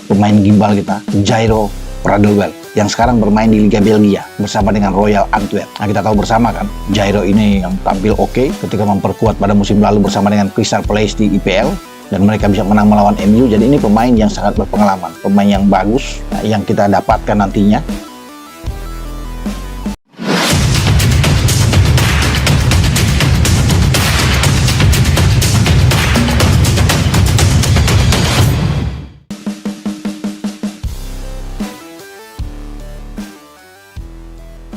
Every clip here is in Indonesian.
pemain gimbal kita, Jairo Pradewald, yang sekarang bermain di Liga Belgia bersama dengan Royal Antwerp. Nah, kita tahu bersama kan, Jairo ini yang tampil oke ketika memperkuat pada musim lalu bersama dengan Crystal Palace di IPL, dan mereka bisa menang melawan MU. Jadi ini pemain yang sangat berpengalaman, pemain yang bagus, yang kita dapatkan nantinya.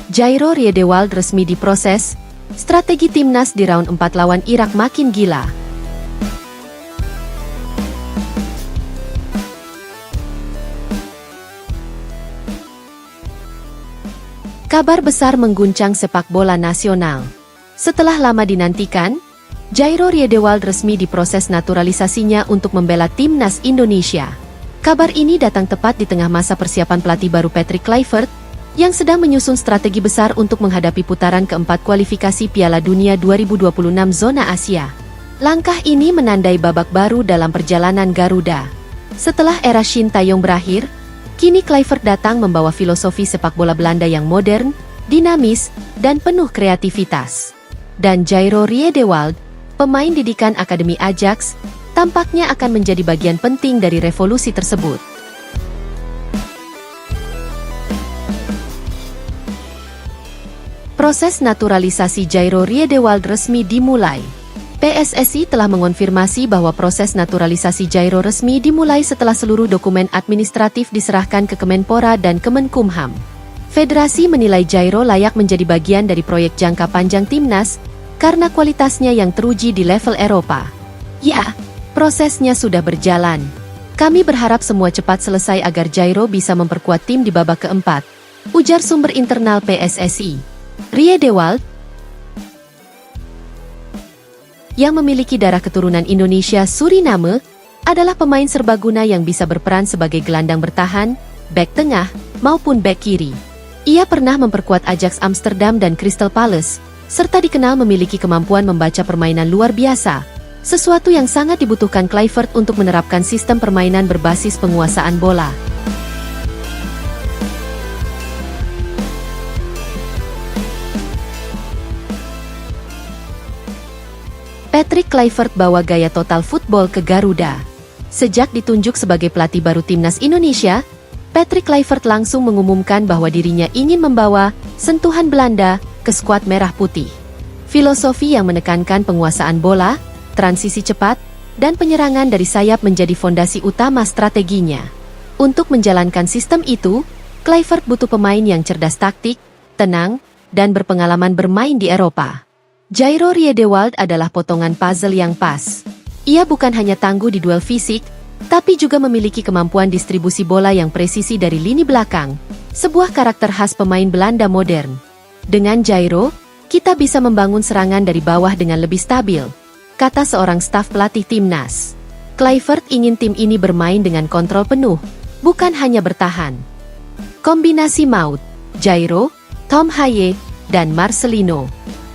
Jairo Riedewald resmi diproses, strategi timnas di round 4 lawan Irak makin gila. Kabar besar mengguncang sepak bola nasional. Setelah lama dinantikan, Jairo Riedewald resmi diproses naturalisasinya untuk membela timnas Indonesia. Kabar ini datang tepat di tengah masa persiapan pelatih baru Patrick Kluivert, yang sedang menyusun strategi besar untuk menghadapi putaran keempat kualifikasi Piala Dunia 2026 zona Asia. Langkah ini menandai babak baru dalam perjalanan Garuda. Setelah era Shin Taeyong berakhir, kini Kluivert datang membawa filosofi sepak bola Belanda yang modern, dinamis, dan penuh kreativitas. Dan Jairo Riedewald, pemain didikan Akademi Ajax, tampaknya akan menjadi bagian penting dari revolusi tersebut. Proses naturalisasi Jairo Riedewald resmi dimulai. PSSI telah mengonfirmasi bahwa proses naturalisasi Jairo resmi dimulai setelah seluruh dokumen administratif diserahkan ke Kemenpora dan Kemenkumham. Federasi menilai Jairo layak menjadi bagian dari proyek jangka panjang timnas karena kualitasnya yang teruji di level Eropa. Ya, prosesnya sudah berjalan. Kami berharap semua cepat selesai agar Jairo bisa memperkuat tim di babak keempat, ujar sumber internal PSSI. Riedewald, yang memiliki darah keturunan Indonesia Suriname, adalah pemain serbaguna yang bisa berperan sebagai gelandang bertahan, bek tengah, maupun bek kiri. Ia pernah memperkuat Ajax Amsterdam dan Crystal Palace, serta dikenal memiliki kemampuan membaca permainan luar biasa, sesuatu yang sangat dibutuhkan Kluivert untuk menerapkan sistem permainan berbasis penguasaan bola. Patrick Kluivert bawa gaya total football ke Garuda. Sejak ditunjuk sebagai pelatih baru timnas Indonesia, Patrick Kluivert langsung mengumumkan bahwa dirinya ingin membawa sentuhan Belanda ke skuad merah putih. Filosofi yang menekankan penguasaan bola, transisi cepat, dan penyerangan dari sayap menjadi fondasi utama strateginya. Untuk menjalankan sistem itu, Kluivert butuh pemain yang cerdas taktik, tenang, dan berpengalaman bermain di Eropa. Jairo Riedewald adalah potongan puzzle yang pas. Ia bukan hanya tangguh di duel fisik, tapi juga memiliki kemampuan distribusi bola yang presisi dari lini belakang, sebuah karakter khas pemain Belanda modern. Dengan Jairo, kita bisa membangun serangan dari bawah dengan lebih stabil, kata seorang staf pelatih timnas. Kluivert ingin tim ini bermain dengan kontrol penuh, bukan hanya bertahan. Kombinasi maut, Jairo, Tom Haye, dan Marcelino.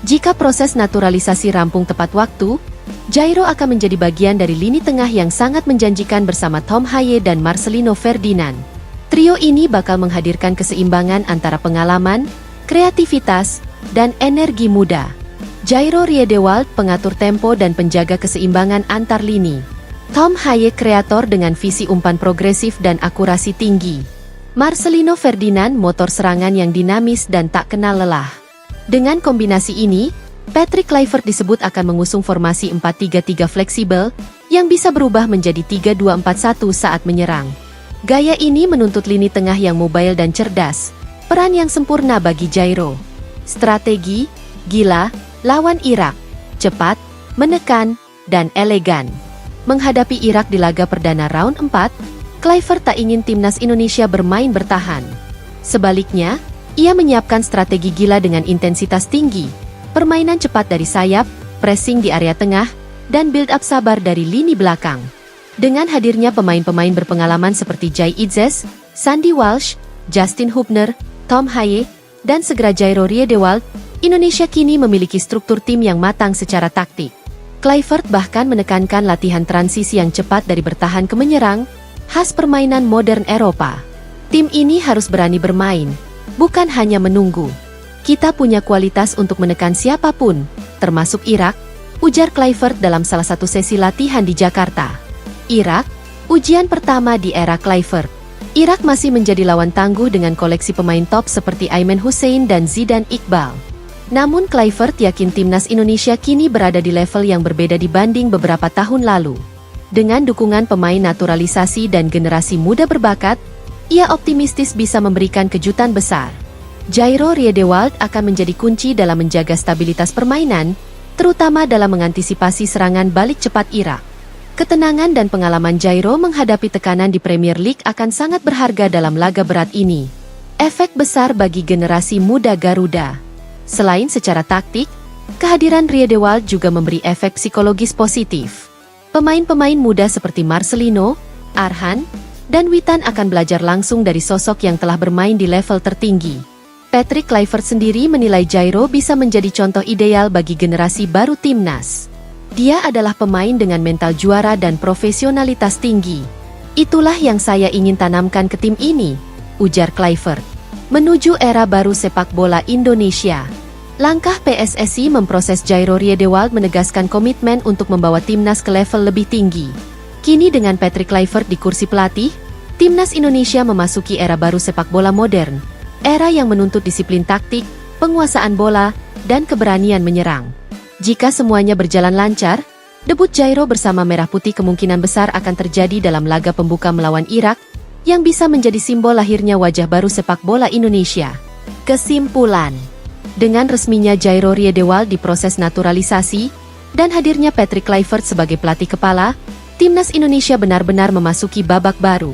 Jika proses naturalisasi rampung tepat waktu, Jairo akan menjadi bagian dari lini tengah yang sangat menjanjikan bersama Tom Haye dan Marcelino Ferdinand. Trio ini bakal menghadirkan keseimbangan antara pengalaman, kreativitas, dan energi muda. Jairo Riedewald pengatur tempo dan penjaga keseimbangan antar lini. Tom Haye kreator dengan visi umpan progresif dan akurasi tinggi. Marcelino Ferdinand motor serangan yang dinamis dan tak kenal lelah. Dengan kombinasi ini, Patrick Kluivert disebut akan mengusung formasi 4-3-3 fleksibel, yang bisa berubah menjadi 3-2-4-1 saat menyerang. Gaya ini menuntut lini tengah yang mobile dan cerdas, peran yang sempurna bagi Jairo. Strategi, gila, lawan Irak, cepat, menekan, dan elegan. Menghadapi Irak di laga perdana round 4, Kluivert tak ingin timnas Indonesia bermain bertahan. Sebaliknya, ia menyiapkan strategi gila dengan intensitas tinggi, permainan cepat dari sayap, pressing di area tengah, dan build-up sabar dari lini belakang. Dengan hadirnya pemain-pemain berpengalaman seperti Jai Itzes, Sandy Walsh, Justin Hubner, Tom Haye, dan segera Jairo Riedewald, Indonesia kini memiliki struktur tim yang matang secara taktik. Kluivert bahkan menekankan latihan transisi yang cepat dari bertahan ke menyerang, khas permainan modern Eropa. Tim ini harus berani bermain, bukan hanya menunggu. Kita punya kualitas untuk menekan siapapun, termasuk Irak, ujar Kluivert dalam salah satu sesi latihan di Jakarta. Irak, ujian pertama di era Kluivert. Irak masih menjadi lawan tangguh dengan koleksi pemain top seperti Aiman Hussein dan Zidane Iqbal. Namun Kluivert yakin timnas Indonesia kini berada di level yang berbeda dibanding beberapa tahun lalu. Dengan dukungan pemain naturalisasi dan generasi muda berbakat, ia optimistis bisa memberikan kejutan besar. Jairo Riedewald akan menjadi kunci dalam menjaga stabilitas permainan, terutama dalam mengantisipasi serangan balik cepat Irak. Ketenangan dan pengalaman Jairo menghadapi tekanan di Premier League akan sangat berharga dalam laga berat ini. Efek besar bagi generasi muda Garuda. Selain secara taktik, kehadiran Riedewald juga memberi efek psikologis positif. Pemain-pemain muda seperti Marcelino, Arhan, dan Witan akan belajar langsung dari sosok yang telah bermain di level tertinggi. Patrick Kluivert sendiri menilai Jairo bisa menjadi contoh ideal bagi generasi baru timnas. Dia adalah pemain dengan mental juara dan profesionalitas tinggi. Itulah yang saya ingin tanamkan ke tim ini, ujar Kluivert. Menuju era baru sepak bola Indonesia. Langkah PSSI memproses Jairo Riedewald menegaskan komitmen untuk membawa timnas ke level lebih tinggi. Kini dengan Patrick Kluivert di kursi pelatih, timnas Indonesia memasuki era baru sepak bola modern. Era yang menuntut disiplin taktik, penguasaan bola, dan keberanian menyerang. Jika semuanya berjalan lancar, debut Jairo bersama Merah Putih kemungkinan besar akan terjadi dalam laga pembuka melawan Irak, yang bisa menjadi simbol lahirnya wajah baru sepak bola Indonesia. Kesimpulan. Dengan resminya Jairo Riedewald diproses naturalisasi, dan hadirnya Patrick Kluivert sebagai pelatih kepala, timnas Indonesia benar-benar memasuki babak baru.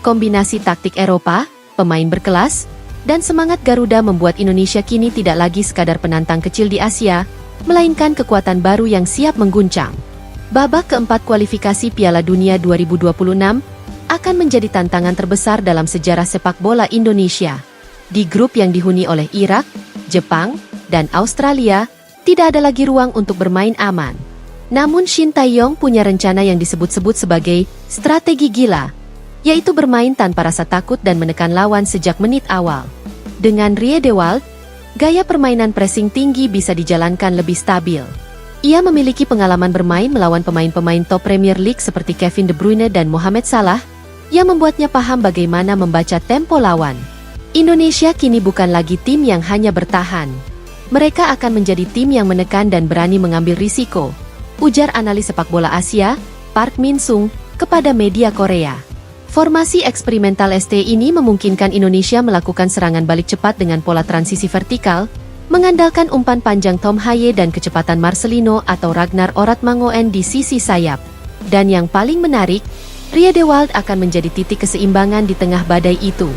Kombinasi taktik Eropa, pemain berkelas, dan semangat Garuda membuat Indonesia kini tidak lagi sekadar penantang kecil di Asia, melainkan kekuatan baru yang siap mengguncang. Babak keempat kualifikasi Piala Dunia 2026 akan menjadi tantangan terbesar dalam sejarah sepak bola Indonesia. Di grup yang dihuni oleh Irak, Jepang, dan Australia, tidak ada lagi ruang untuk bermain aman. Namun Shin Tae-yong punya rencana yang disebut-sebut sebagai strategi gila, yaitu bermain tanpa rasa takut dan menekan lawan sejak menit awal. Dengan Riedewald, gaya permainan pressing tinggi bisa dijalankan lebih stabil. Ia memiliki pengalaman bermain melawan pemain-pemain top Premier League seperti Kevin De Bruyne dan Mohamed Salah, yang membuatnya paham bagaimana membaca tempo lawan. Indonesia kini bukan lagi tim yang hanya bertahan. Mereka akan menjadi tim yang menekan dan berani mengambil risiko, ujar analis sepak bola Asia, Park Min-sung, kepada media Korea. Formasi eksperimental ST ini memungkinkan Indonesia melakukan serangan balik cepat dengan pola transisi vertikal, mengandalkan umpan panjang Tom Haye dan kecepatan Marcelino atau Ragnar Oratmangoen di sisi sayap. Dan yang paling menarik, Riedewald akan menjadi titik keseimbangan di tengah badai itu.